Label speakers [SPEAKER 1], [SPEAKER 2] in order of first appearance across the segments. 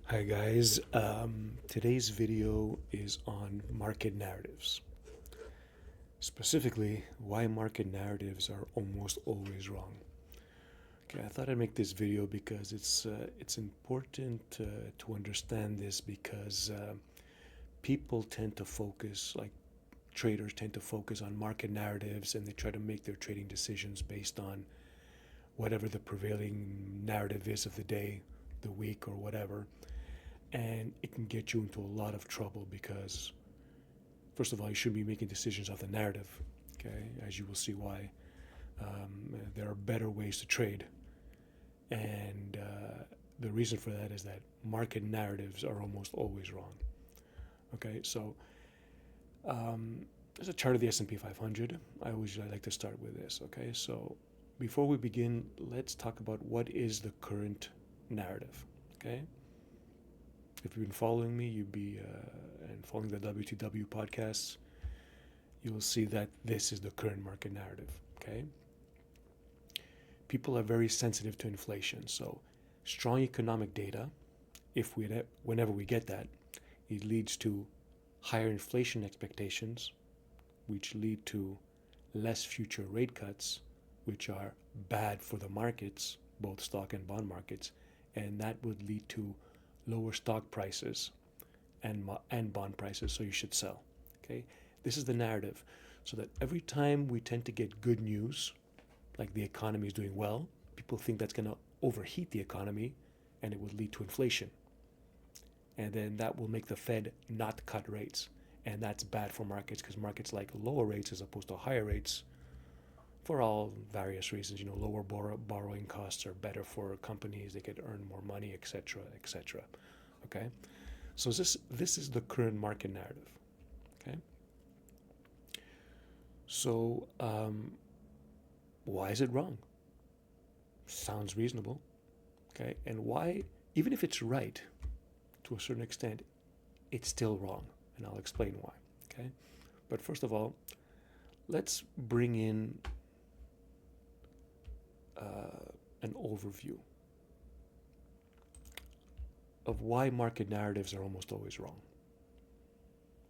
[SPEAKER 1] Hi guys, today's video is on market narratives. Specifically, why market narratives are almost always wrong. Okay, I thought I'd make this video because it's important to understand this because people tend to focus, like traders tend to focus on market narratives, and they try to make their trading decisions based on whatever the prevailing narrative is of the day, the week, or whatever. And it can get you into a lot of trouble because, first of all, you shouldn't be making decisions off the narrative, okay, as you will see why. There are better ways to trade, and the reason for that is that market narratives are almost always wrong. Okay, so there's a chart of the S&P 500. I always like to start with this. Okay, so before we begin, let's talk about what is the current narrative. Okay, if you've been following me, and following the W2W podcasts, you'll see that this is the current market narrative. Okay, people are very sensitive to inflation, so strong economic data, if we whenever we get that, it leads to higher inflation expectations, which lead to less future rate cuts, which are bad for the markets, both stock and bond markets, and that would lead to lower stock prices and bond prices, so you should sell. Okay, this is the narrative, so that every time we tend to get good news, like the economy is doing well, people think that's going to overheat the economy, and it would lead to inflation, and then that will make the Fed not cut rates, and that's bad for markets because markets like lower rates as opposed to higher rates for all various reasons. Lower borrowing costs are better for companies; they could earn more money, etc., etc. Okay, so this is the current market narrative. Okay, so why is it wrong? Sounds reasonable. Okay, and why, even if it's right to a certain extent, it's still wrong, and I'll explain why. Okay, but first of all, let's bring in an overview of why market narratives are almost always wrong.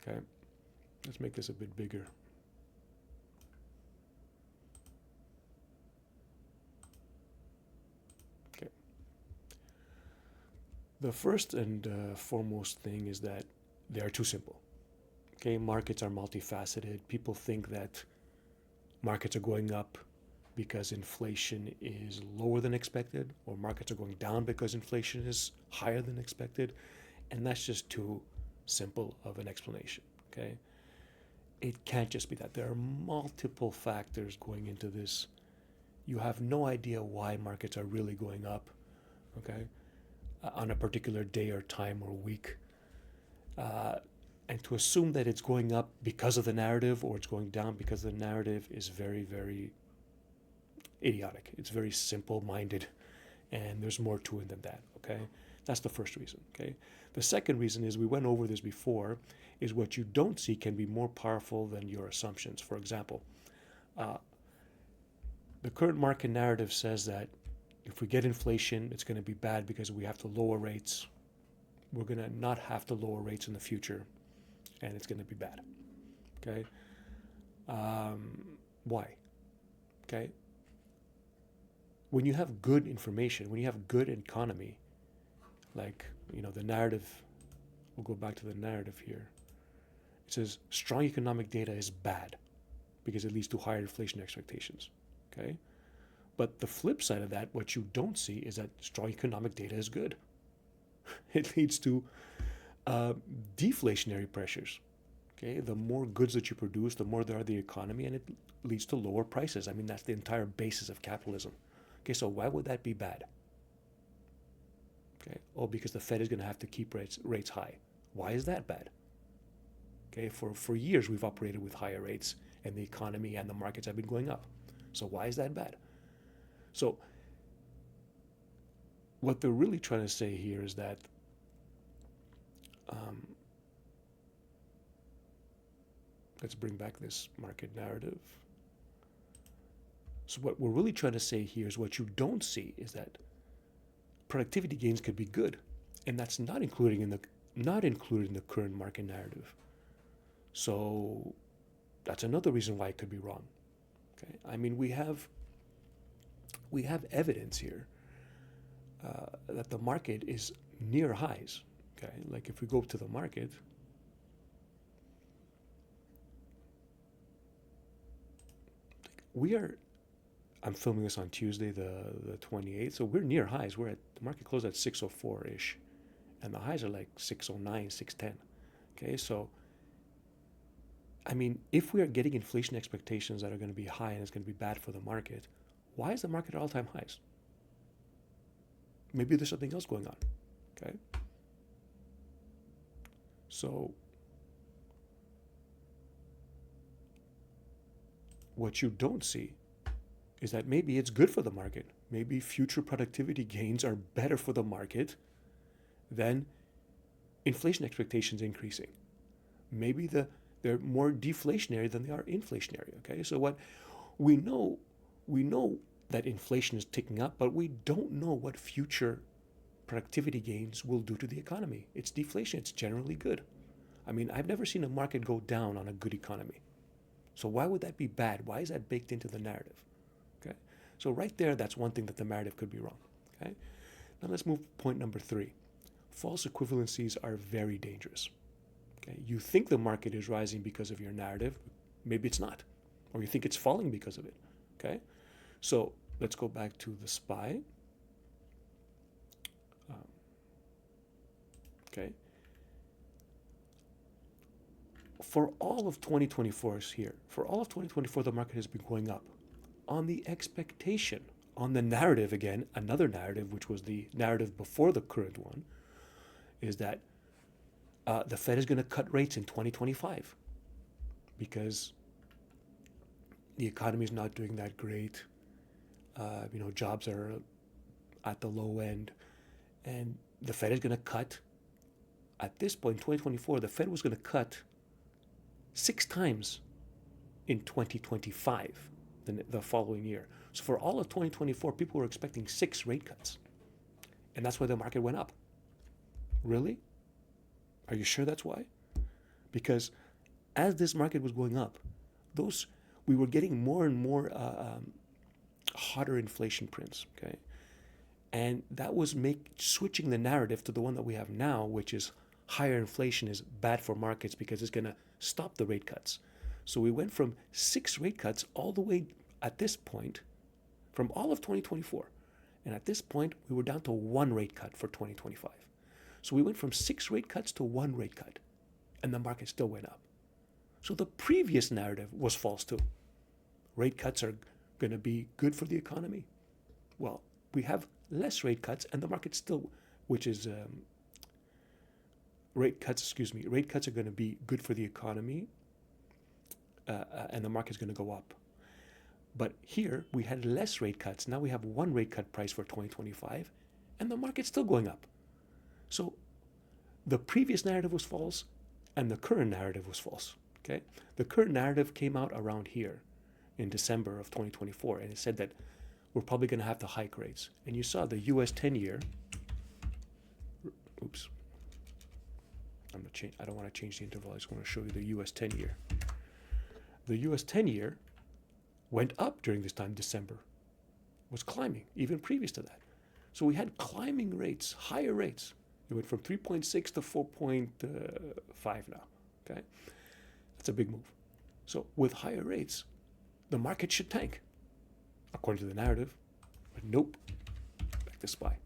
[SPEAKER 1] Okay, let's make this a bit bigger. Okay, the first and foremost thing is that they are too simple. Okay, markets are multifaceted. People think that markets are going up because inflation is lower than expected, or markets are going down because inflation is higher than expected, and that's just too simple of an explanation. Okay, it can't just be that. There are multiple factors going into this. You have no idea why markets are really going up, okay, on a particular day or time or week. Uh, and to assume that it's going up because of the narrative or it's going down because of the narrative is very, very idiotic. It's very simple minded, and there's more to it than that. Okay, that's the first reason. Okay, the second reason is, we went over this before, is what you don't see can be more powerful than your assumptions. For example, uh, the current market narrative says that if we get inflation, it's going to be bad because we have to lower rates. We're going to not have to lower rates in the future, and it's going to be bad. Okay, why? Okay, when you have good information, when you have good economy, like, the narrative, we'll go back to the narrative here. It says strong economic data is bad because it leads to higher inflation expectations. Okay, but the flip side of that, what you don't see, is that strong economic data is good. It leads to uh, deflationary pressures. Okay, the more goods that you produce, the more there are the economy, and it leads to lower prices. I mean, that's the entire basis of capitalism. Okay, so why would that be bad? Okay, oh, because the Fed is going to have to keep rates high. Why is that bad? Okay, for years we've operated with higher rates, and the economy and the markets have been going up. So why is that bad? So what they're really trying to say here is that um, let's bring back this market narrative. So what we're really trying to say here is, what you don't see is that productivity gains could be good, and that's not included in the current market narrative. So that's another reason why it could be wrong. Okay, I mean we have evidence here that the market is near highs. Okay, like if we go to the market, we are. I'm filming this on Tuesday, the 28th, so we're near highs. The market closed at 604 ish, and the highs are like 609, 610. Okay, so I mean, if we are getting inflation expectations that are going to be high and it's going to be bad for the market, why is the market at all-time highs? Maybe there's something else going on. Okay, so what you don't see is that maybe it's good for the market. Maybe future productivity gains are better for the market than inflation expectations increasing. Maybe they're more deflationary than they are inflationary. Okay, so what we know that inflation is ticking up, but we don't know what future productivity gains will do to the economy. It's deflation. It's generally good. I mean, I've never seen a market go down on a good economy. So why would that be bad? Why is that baked into the narrative? Okay, so right there, that's one thing that the narrative could be wrong. Okay, now let's move to point number 3. False equivalencies are very dangerous. Okay, you think the market is rising because of your narrative, maybe it's not, or you think it's falling because of it. Okay, so let's go back to the SPY. Okay, for all of 2024 is here. For all of 2024, the market has been going up on the expectation, on the narrative again, another narrative, which was the narrative before the current one, is that the Fed is going to cut rates in 2025 because the economy is not doing that great. Jobs are at the low end, and the Fed is going to cut. At this point, in 2024, the Fed was going to cut 6 times in 2025, the following year. So for all of 2024, people were expecting 6 rate cuts, and that's why the market went up. Really? Are you sure that's why? Because as this market was going up, we were getting more and more hotter inflation prints. Okay, and that was switching the narrative to the one that we have now, which is higher inflation is bad for markets because it's going to stop the rate cuts. So we went from 6 rate cuts all the way at this point, from all of 2024, and at this point we were down to 1 rate cut for 2025. So we went from 6 rate cuts to 1 rate cut, and the market still went up. So the previous narrative was false too. Rate cuts are going to be good for the economy. Well, we have less rate cuts, and the market still, rate cuts are going to be good for the economy, and the market's going to go up. But here we had less rate cuts. Now we have 1 rate cut price for 2025, and the market's still going up. So the previous narrative was false, and the current narrative was false. Okay, the current narrative came out around here in December of 2024, and it said that we're probably going to have to hike rates. And you saw the U.S. 10-year. Oops. I don't want to change the interval. I just want to show you the U.S. 10-year. The U.S. 10-year went up during this time. December was climbing, even previous to that. So we had climbing rates, higher rates. It went from 3.6 to 4.5 now. Okay, that's a big move. So with higher rates, the market should tank, according to the narrative. But nope, back to SPY.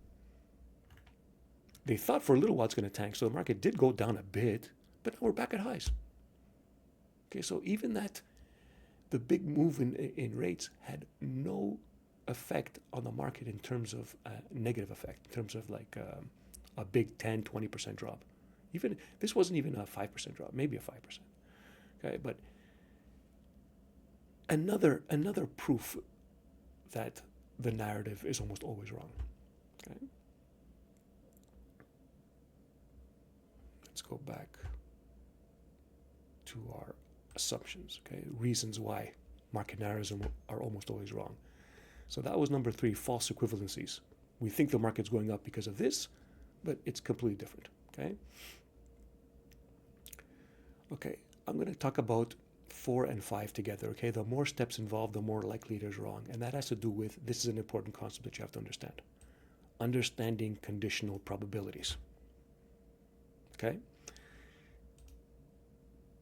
[SPEAKER 1] They thought for a little while it's going to tank, so the market did go down a bit, but now we're back at highs. Okay, so even that, the big move in rates had no effect on the market in terms of negative effect, in terms of like a big 10, 20% drop. Even this wasn't even a 5% drop, maybe a 5%. Okay, but another proof that the narrative is almost always wrong. Okay, let's go back to our assumptions. Okay, reasons why market narratives are almost always wrong. So that was number 3, false equivalencies. We think the market's going up because of this, but it's completely different. Okay. Okay. I'm going to talk about 4 and 5 together. Okay. The more steps involved, the more likely it is wrong, and that has to do with, this is an important concept that you have to understand: understanding conditional probabilities. Okay.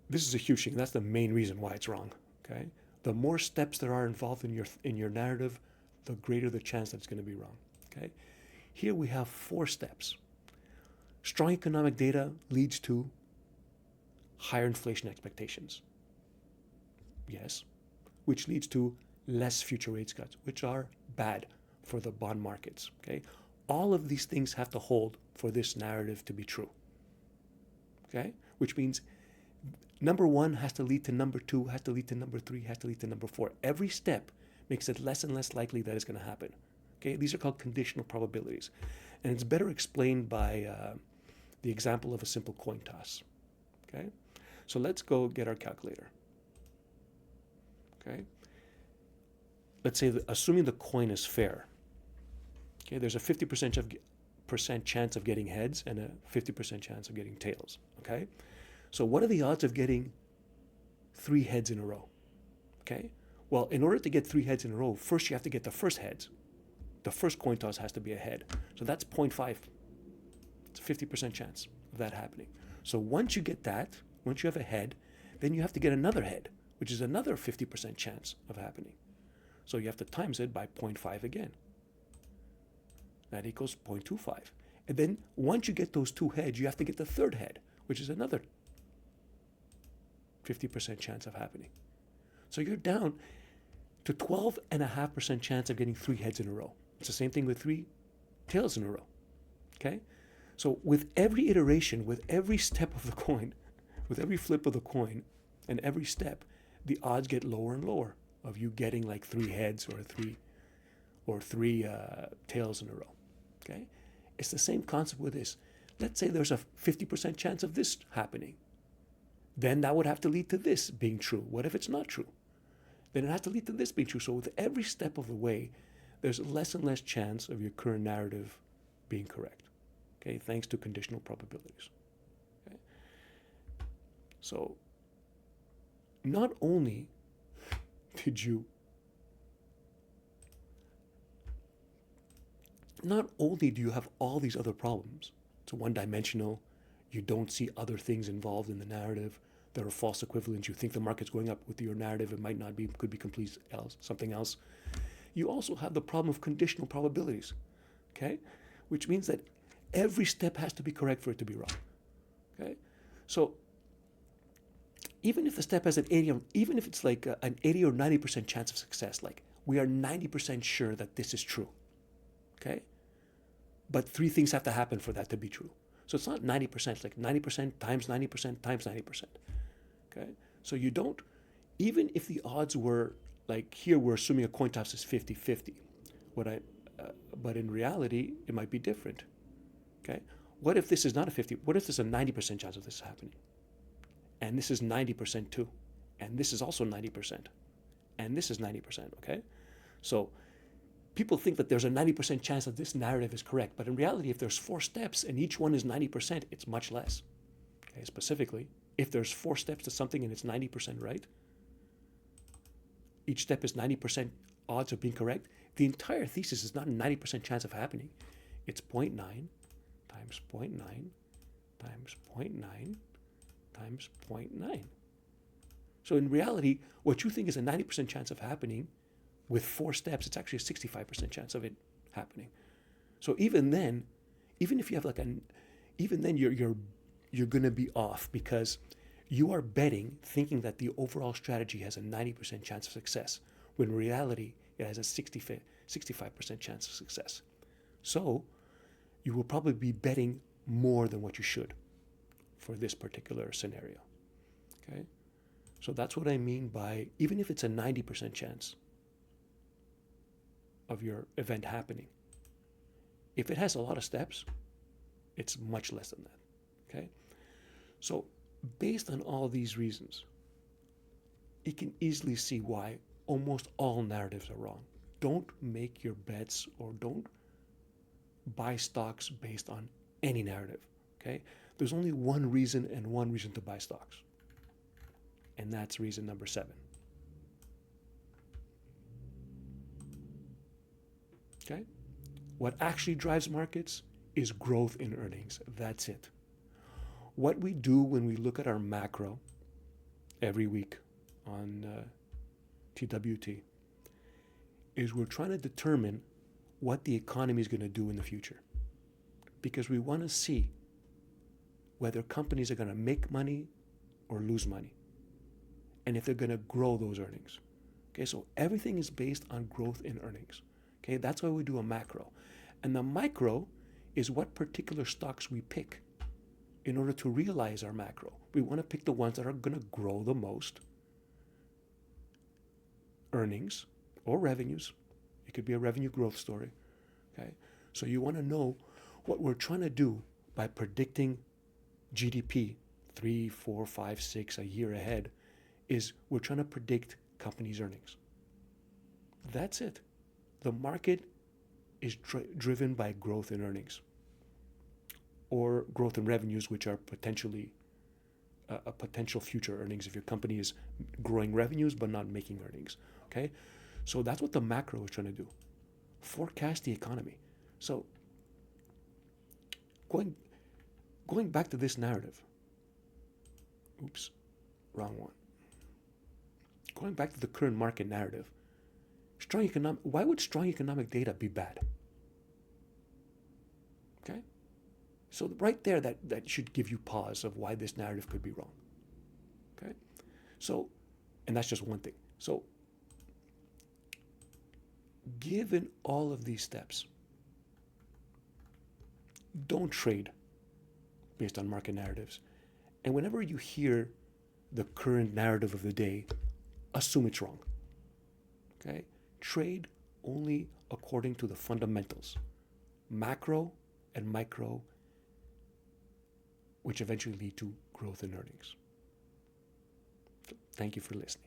[SPEAKER 1] This is a huge thing. That's the main reason why it's wrong. Okay. The more steps there are involved in your narrative, the greater the chance that it's going to be wrong. Okay. Here we have 4 steps. Strong economic data leads to higher inflation expectations. Yes. Which leads to less future rate cuts, which are bad for the bond markets. Okay. All of these things have to hold for this narrative to be true. Okay. Which means number 1 has to lead to number 2, has to lead to number 3, has to lead to number 4. Every step makes it less and less likely that it's going to happen. Okay, these are called conditional probabilities, and it's better explained by the example of a simple coin toss. Okay, so let's go get our calculator. Okay, let's say that assuming the coin is fair. Okay, there's a 50% chance of getting heads and a 50% chance of getting tails. Okay, so what are the odds of getting 3 heads in a row? Okay, well, in order to get 3 heads in a row, first you have to get the first heads. The first coin toss has to be a head. So that's 0.5. It's a 50% chance of that happening. So once you get that, once you have a head, then you have to get another head, which is another 50% chance of happening. So you have to times it by 0.5 again. That equals 0.25. And then once you get those 2 heads, you have to get the third head, which is another 50% chance of happening. So you're down to 12.5% chance of getting 3 heads in a row. It's the same thing with 3 tails in a row. Okay? So with every iteration, with every step of the coin, with every flip of the coin, and every step, the odds get lower and lower of you getting like 3 heads or three tails in a row. Okay? It's the same concept with this. Let's say there's a 50% chance of this happening. Then that would have to lead to this being true. What if it's not true? Then it has to lead to this being true. So with every step of the way, there's less and less chance of your current narrative being correct. Okay, thanks to conditional probabilities. Okay? So not only do you have all these other problems, it's one-dimensional, you don't see other things involved in the narrative, there are false equivalents, you think the market's going up with your narrative, it might not be, could be complete else, something else. You also have the problem of conditional probabilities, okay? Which means that every step has to be correct for it to be wrong, okay? So even if the step has an 80, even if it's like an 80 or 90% chance of success, like we are 90% sure that this is true, okay? But 3 things have to happen for that to be true. So it's not 90%, it's like 90% times 90% times 90%, okay? So you don't, even if the odds were, like here we're assuming a coin toss is 50-50. But in reality, it might be different. Okay? What if this is not a 50? What if there's a 90% chance of this happening? And this is 90% too. And this is also 90%. And this is 90%, okay? So people think that there's a 90% chance that this narrative is correct. But in reality, if there's 4 steps and each one is 90%, it's much less. Okay? Specifically, if there's 4 steps to something and it's 90% right, each step is 90% odds of being correct, the entire thesis is not a 90% chance of happening. It's 0.9 times 0.9 times 0.9 times 0.9. So in reality, what you think is a 90% chance of happening, with 4 steps, it's actually a 65% chance of it happening. So even then, even if you have like even then you're going to be off because you are betting, thinking that the overall strategy has a 90% chance of success, when in reality, it has a 65% chance of success. So you will probably be betting more than what you should for this particular scenario. Okay? So that's what I mean by, even if it's a 90% chance of your event happening, if it has a lot of steps, it's much less than that. Okay? So based on all these reasons, you can easily see why almost all narratives are wrong. Don't make your bets or don't buy stocks based on any narrative. Okay? There's only one reason and one reason to buy stocks. And that's reason number 7. Okay? What actually drives markets is growth in earnings. That's it. What we do when we look at our macro every week on TWT is we're trying to determine what the economy is going to do in the future. Because we want to see whether companies are going to make money or lose money, and if they're going to grow those earnings. Okay, so everything is based on growth in earnings. Okay, that's why we do a macro. And the micro is what particular stocks we pick in order to realize our macro. We want to pick the ones that are going to grow the most earnings or revenues. It could be a revenue growth story. Okay, so you want to know what we're trying to do by predicting GDP 3, 4, 5, 6 a year ahead is we're trying to predict companies' earnings. That's it. The market is driven by growth in earnings or growth in revenues, which are potentially a potential future earnings if your company is growing revenues but not making earnings. Okay, so that's what the macro is trying to do. Forecast the economy. So going back to this narrative. Oops, wrong one. Going back to the current market narrative. Why would strong economic data be bad? Okay? So right there, that should give you pause of why this narrative could be wrong. Okay? So, and that's just one thing. So, given all of these steps, don't trade based on market narratives. And whenever you hear the current narrative of the day, assume it's wrong. Okay? Trade only according to the fundamentals, macro and micro, which eventually lead to growth in earnings. So, thank you for listening.